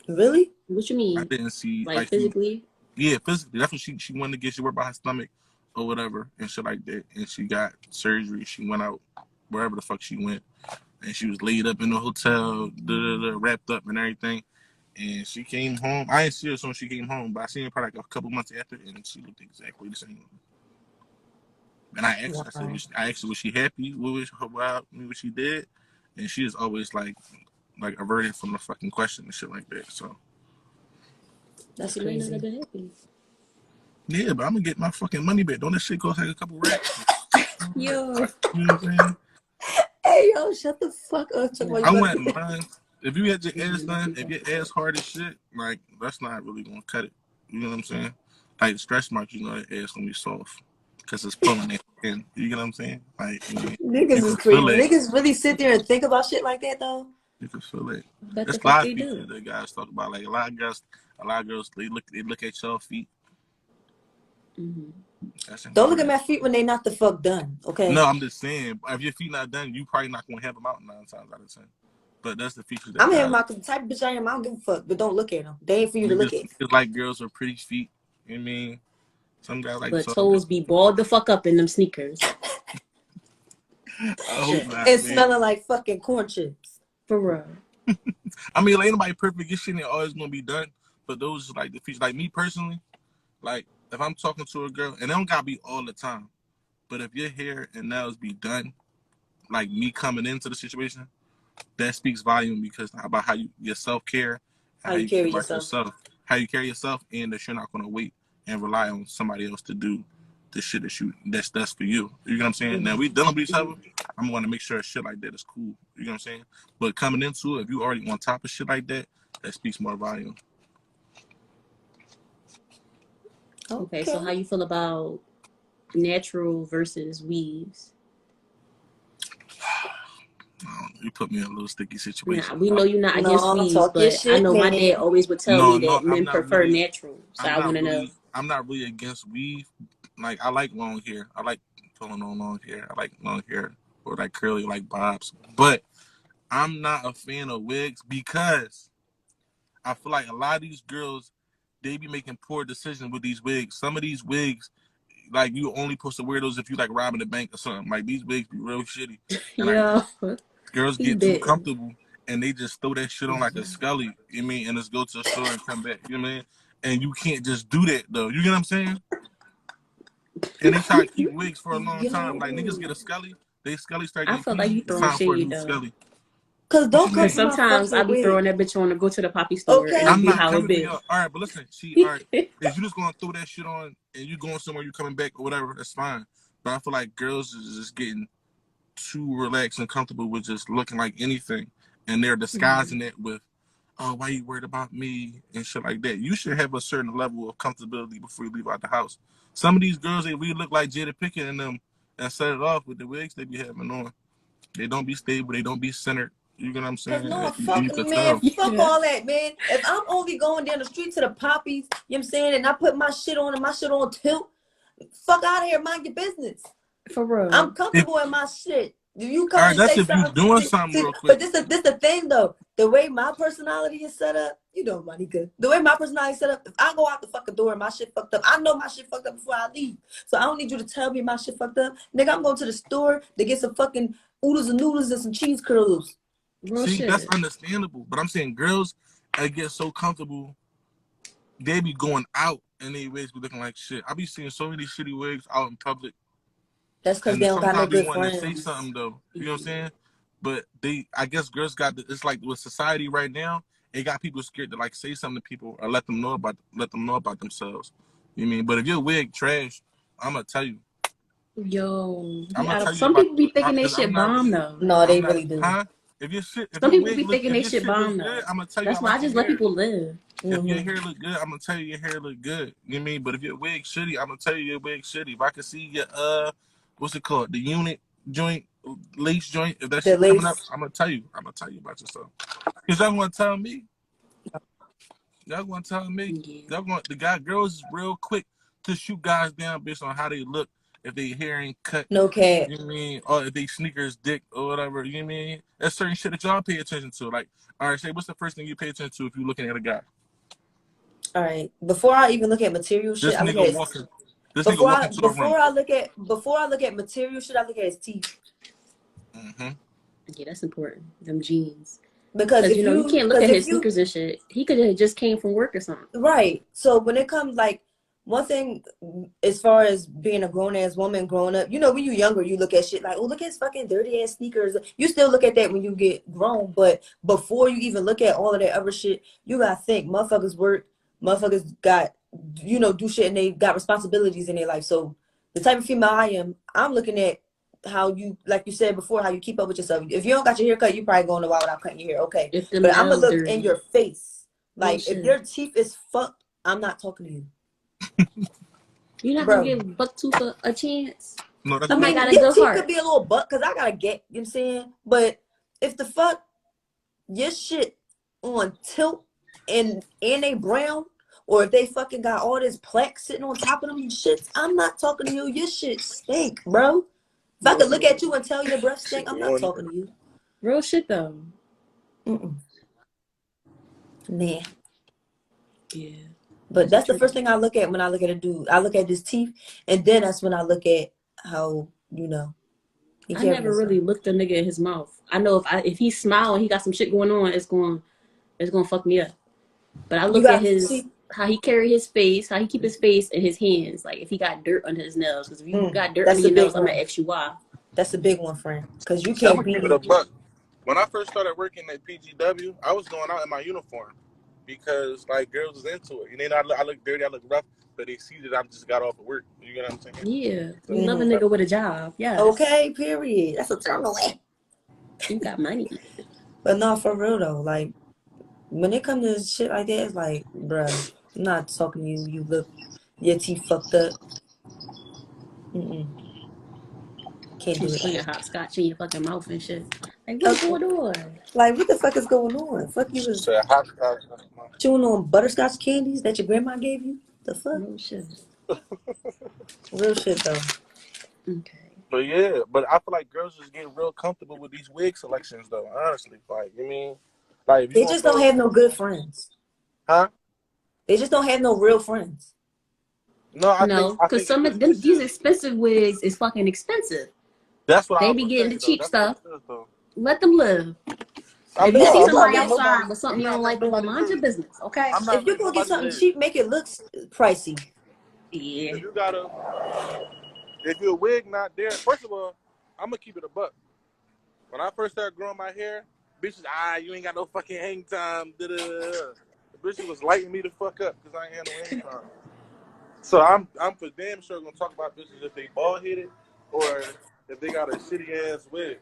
Really? What you I mean? didn't see Like physically? Yeah, physically. That's what she wanted to get. She worked by her stomach or whatever and shit like that. And she got surgery. She went out wherever the fuck she went, and she was laid up in the hotel, wrapped up and everything. And she came home. I didn't see her as soon as she came home, but I seen her probably like a couple months after, and she looked exactly the same. And I asked her, Wow. I asked her, was she happy with what she did? And she is always like averted from the fucking question and shit like that. So That's She might not have crazy. been happy. yeah, but I'm gonna get my fucking money back. Don't that shit cost like a couple racks? Yo. You know what I'm saying? Hey, yo, shut the fuck up. Talk about I you went about mine. If you had your ass done, if your ass hard as shit, like that's not really gonna cut it. You know what I'm saying? Like stretch marks, you know that ass gonna be soft because it's pulling it in. You get what I'm saying? Like Niggas you is can feel crazy. it. Niggas really sit there and think about shit like that, though? You can feel it. What There's the a lot fuck of they features do? that guys talk about. Like a lot of girls, they look at your feet. Mm-hmm. That's Don't look at important. my feet when they not the fuck done, okay? No, I'm just saying. If your feet not done, you probably not gonna have them out 9 times out of 10. But that's the feature that I'm here, guys. my the type of bitch I am. I don't give a fuck, but don't look at them. They ain't for you to look at. Niggas like girls with pretty feet. You know what I mean? Some guys like But tall toes girls. be balled the fuck up in them sneakers. I hope not, And man. smelling like fucking corn chips. For real. I mean, like, ain't nobody perfect. This shit ain't always gonna be done. But those are like the features. Like me personally, like if I'm talking to a girl, and it don't gotta be all the time. But if your hair and nails be done, like me coming into the situation, that speaks volume because about how your self care, How how you you care carry about yourself. yourself, how you carry yourself, and that you're not gonna wait and rely on somebody else to do the shit that's for you. You know what I'm saying? Mm-hmm. Now we dealing with each other. I'm gonna make sure shit like that is cool. You know what I'm saying? But coming into it, if you already on top of shit like that, that speaks more volume. Okay, so how you feel about natural versus weaves? You put me in a little sticky situation. Nah, we know you're not against No, weaves, talk your but I shit, know my man. dad always would tell No, me no, that men prefer natural. So I want to know. I'm not really against weave. Like I like long hair. I like pulling on long hair. I like long hair or like curly, like bobs. But I'm not a fan of wigs because I feel like a lot of these girls, they be making poor decisions with these wigs. Some of these wigs, like you only supposed to wear those if you like robbing a bank or something. Like these wigs be real shitty. And like Yeah, girls he get too bitten. comfortable and they just throw that shit on like a scully, you know what I mean, and just go to the store and come back, you know what I mean? And you can't just do that though. You get what I'm saying? And they try to keep wigs for a long time. Like niggas get a scully, they scully start I getting feel like clean. you It's throwing time for a shade new though. scully. Cause What you don't come Because mean? for my sometimes I fucking be throwing wig, that bitch on to go to the poppy store and okay? it I'm be not how it coming for be. your all right, but listen, see, all right, if you just gonna throw that shit on and you going somewhere, you coming back or whatever, that's fine. But I feel like girls is just getting too relaxed and comfortable with just looking like anything, and they're disguising it with, "Oh, why you worried about me?" and shit like that. You should have a certain level of comfortability before you leave out the house. Some of these girls, they really look like Jada Pinkett and them, and set it off with the wigs they be having on. They don't be stable. They don't be centered. You know what I'm Cause saying? no, You fuck, can man, tell. fuck Yeah, all that, man. If I'm only going down the street to the poppies, you know what I'm saying, and I put my shit on and my shit on tilt, fuck out of here, mind your business. for real. I'm If comfortable in my shit. If you all come right, and that's say if you something, doing something real but quick. this the thing though. The way my personality is set up, you know, Monica. The way my personality is set up, if I go out the fucking door and my shit fucked up, I know my shit fucked up before I leave. So I don't need you to tell me my shit fucked up. Nigga, I'm going to the store to get some fucking oodles and noodles and some cheese curls. Real See, that's shit. understandable. But I'm saying girls, I get so comfortable, they be going out and they wigs be looking like shit. I be seeing so many shitty wigs out in public, That's because they and don't got no sometimes be good wanting to say friends. something though. You know what I'm saying? But I guess girls got. It's like with society right now, it got people scared to like say something to people or let them know about themselves. You know what I mean? But if your wig trash, I'm gonna tell you. Yo, I'm he gonna out tell of. you Some about people be thinking they because shit bomb though. No, I'm they not, really do. huh? Some people be thinking If they your shit shit look bomb good, though. I'm gonna tell you That's I why I like your just let hair. people live. If your hair look good, I'm gonna tell you your hair look good. You know what I mean? But if your wig shitty, I'm gonna tell you your wig shitty. If I can see your what's it called? The unit joint, lace joint. If that The shit coming up, lace. I'm gonna tell you. I'm gonna tell you about yourself. Cause y'all gonna tell me. Y'all gonna tell me. Yeah. Y'all gonna girls is real quick to shoot guys down based on how they look if they hair ain't cut, No cap. you know what I mean? Or if they sneakers dick or whatever, you know what I mean? That's certain shit that y'all pay attention to. Like, all right, say what's the first thing you pay attention to if you're looking at a guy? All right. Before I even look at material shit, This I look nigga at walking. This nigga walking to a room. before I look at material shit, I look at his teeth. Mm-hmm. Yeah, that's important. Them jeans. Because if you can't look at his you sneakers and shit. He could have just came from work or something. right. So when it comes like one thing as far as being a grown ass woman growing up, you know, when you're younger, you look at shit like, oh, look at his fucking dirty ass sneakers. You still look at that when you get grown, but before you even look at all of that other shit, you gotta think motherfuckers work, motherfuckers got, you know, do shit and they got responsibilities in their life. So the type of female I am, I'm looking at how you, like you said before, how you keep up with yourself. If you don't got your hair cut, you probably going to while without cutting your hair, okay? If them But I'm gonna nails look dirty. in your face. Real Like if shit. your teeth is fucked, I'm not talking to you. You're not Bro. gonna give Bucktooth a chance. No, that's I mean, got a your good teeth heart. could be a little butt because I gotta get, you know what I'm saying? But if the fuck your shit on tilt and they brown, or if they fucking got all this plaque sitting on top of them shits, I'm not talking to you. Your shit stink, bro. If I could look at you and tell your breath stink, I'm not talking to you. Real shit though. Nah. Yeah. But that's the first thing I look at when I look at a dude. I look at his teeth, and then that's when I look at how, you know, I never really looked a nigga in his mouth. I know if he smile and he got some shit going on, it's gonna fuck me up. But I look at how he carry his face, how he keep his face and his hands. Like if he got dirt under his nails, because if you got dirt under your nails, I'm gonna ask you why. That's a big one, friend. Because you I'm can't gonna keep it a buck. When I first started working at PGW, I was going out in my uniform because like girls was into it. You know, I look dirty, I look rough, but they see that I just got off of work. You know what I'm saying? Yeah, we love a nigga with a job. Yeah. Okay, period. That's a turn away. You got money. But no, for real though, like when it comes to shit like that, it's like, bruh, I'm not talking to you. You look, your teeth fucked up. Can't do it. Put your hopscotch in your fucking mouth and shit. Like what's going on? Like what the fuck is going on? Fuck you was chewing on butterscotch candies that your grandma gave you? The fuck? Real shit. Real shit though. Okay. But yeah, but I feel like girls just get real comfortable with these wig selections though. Honestly, like you mean, like They just don't have no good friends. Huh? They just don't have no real friends. No, because some of them, these expensive wigs is fucking expensive. That's what they be getting the cheap stuff. Let them live. If you see somebody outside with something you don't like, mind your business, okay? If you go get something cheap, make it look pricey. Yeah. If your wig not there, first of all, I'm gonna keep it a buck. When I first started growing my hair, bitches, you ain't got no fucking hang time. The bitches was lighting me the fuck up because I ain't had no hang time. So I'm for damn sure gonna talk about bitches if they bald headed or if they got a shitty ass wig.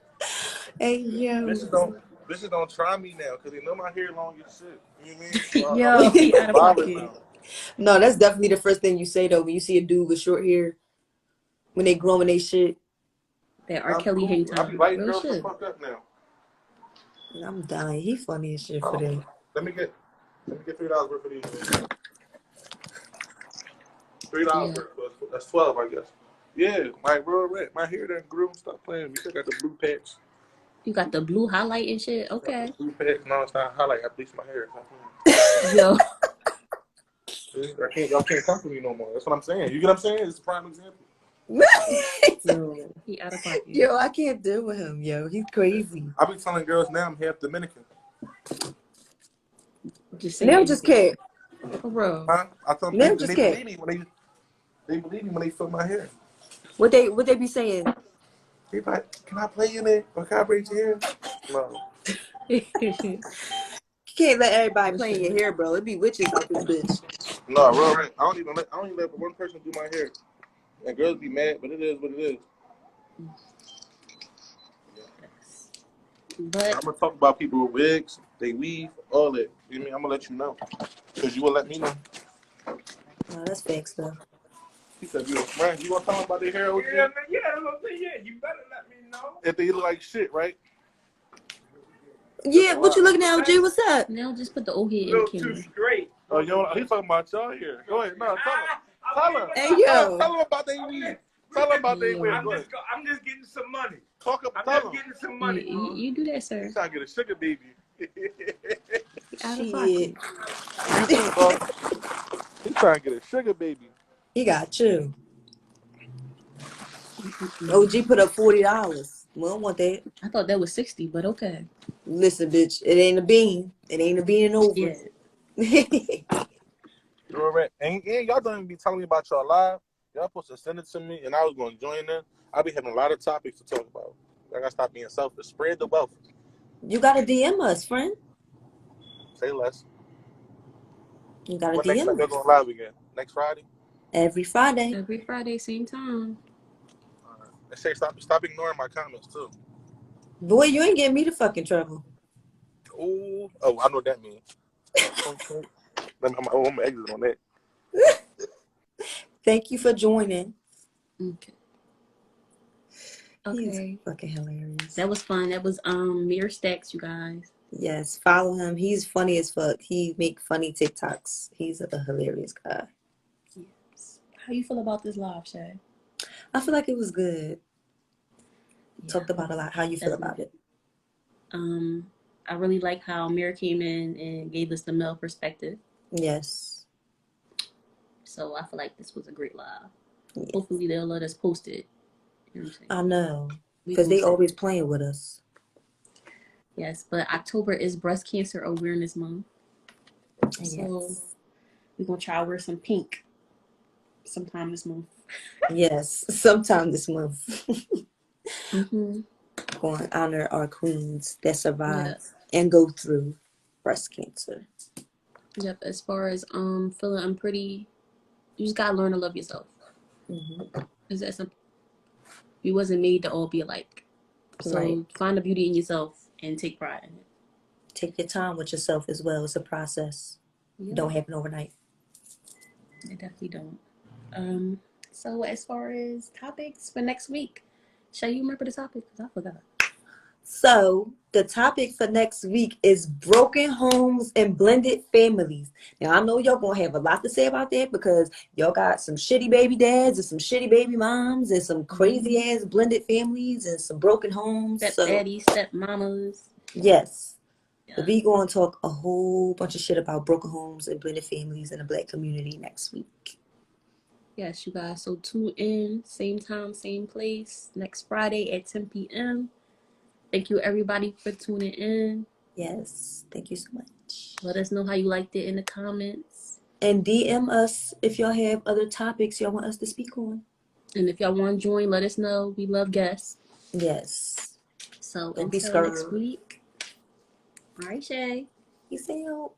Hey yo, bitches don't try me now because they know my hair long as shit. You know what I mean? Yo, he out of pocket. No, that's definitely the first thing you say though when you see a dude with short hair when they growing they shit. That R. Kelly hang time. I be lighting girls the fuck up now. I'm dying. He funny as shit for that. Let me get $3 worth of these. $3 worth. That's 12, I guess. Yeah, my real red. My hair done grew. Stop playing with me. I got the blue patch. You got the blue highlight and shit? Okay. Blue patch. No, it's not highlight. I bleached my hair. Yo. Y'all can't come for me no more. That's what I'm saying. You get what I'm saying? It's a prime example. Yo, he out of pocket. Yo, I can't deal with him. Yo, he's crazy. I be telling girls now I'm half Dominican. Just now I'm just kidding. For real. Huh? I tell them they believe me when they believe me when they feel my hair. What they be saying? They like, can I play in it? Or can I braid your hair? No. You can't let everybody play in your hair, bro. It be witches out this bitch. No, real right. I don't even let one person do my hair. And girls be mad, but it is what it is. But I'm gonna talk about people with wigs, they weave, all that. You know what I mean? I'm gonna let you know. Because you will let me know. No, that's fake stuff. He said, you gonna tell them about their hair, OG? Yeah, you better let me know. If they look like shit, right? Yeah, what you looking at, OG? What's up? Now just put the old head in the camera. Too straight. Oh, yo, he's talking about y'all here. Go ahead. No, tell him. Hey, yo. Tell him about their weave. Tell them about their way. I'm just getting some money. I'm just getting some money, bro. You do that, sir. Trying to get a sugar baby. Out of Shit. pocket. You too, bro. He trying to get a sugar baby. He got you. OG put up $40. We don't want that. I thought that was 60, but okay. Listen, bitch, it ain't a bean. It ain't a bean and over. Yeah. You're right. And y'all don't even be telling me about y'all live. Y'all supposed to send it to me, and I was going to join in. I'll be having a lot of topics to talk about. I got to stop being selfish. Spread the wealth. You gotta DM us, friend. Say less. You gotta When next DM time you're us. going live again? Next Friday? Every Friday. Every Friday, same time. All right. And say stop ignoring my comments, too. Boy, you ain't getting me to fucking trouble. Ooh. Oh, I know what that means. Okay. I'm going to exit on that. Thank you for joining. Okay. He's Okay. fucking hilarious. That was fun. That was Mirror Stacks, you guys. Yes, follow him. He's funny as fuck. He make funny TikToks. He's a hilarious guy. Yes. How you feel about this live, Shay? I feel like it was good. Yeah. Talked about a lot. How you feel about it? I really like how Mirror came in and gave us the male perspective. Yes. So I feel like this was a great live. Yes. Hopefully they'll let us post it. You know what I'm saying? I know. Because they always playing with us. Yes, but October is Breast Cancer Awareness Month. Yes. So we're going to try to wear some pink sometime this month. Yes, sometime this month. Mm-hmm. Going to honor our queens that survive Yeah. and go through breast cancer. Yep, as far as feeling unpretty, you just gotta learn to love yourself. Mm-hmm. Cause that's you wasn't made to all be alike. So find the beauty in yourself and take pride in it. Take your time with yourself as well. It's a process. Yeah. Don't happen overnight. It definitely don't. So as far as topics for next week, Shay, you remember the topic? Cause I forgot. So the topic for next week is broken homes and blended families. Now I know y'all gonna have a lot to say about that because y'all got some shitty baby dads and some shitty baby moms and some crazy ass blended families and some broken homes. Step daddies, step mamas. Yes. Yeah. But we gonna talk a whole bunch of shit about broken homes and blended families in the Black community next week. Yes, you guys. So tune in, same time, same place, next Friday at 10 p.m. Thank you, everybody, for tuning in. Yes, thank you so much. Let us know how you liked it in the comments. And DM us if y'all have other topics y'all want us to speak on. And if y'all want to join, let us know. We love guests. Yes. So Don't be until scared. next week. All right, Shay. Peace out.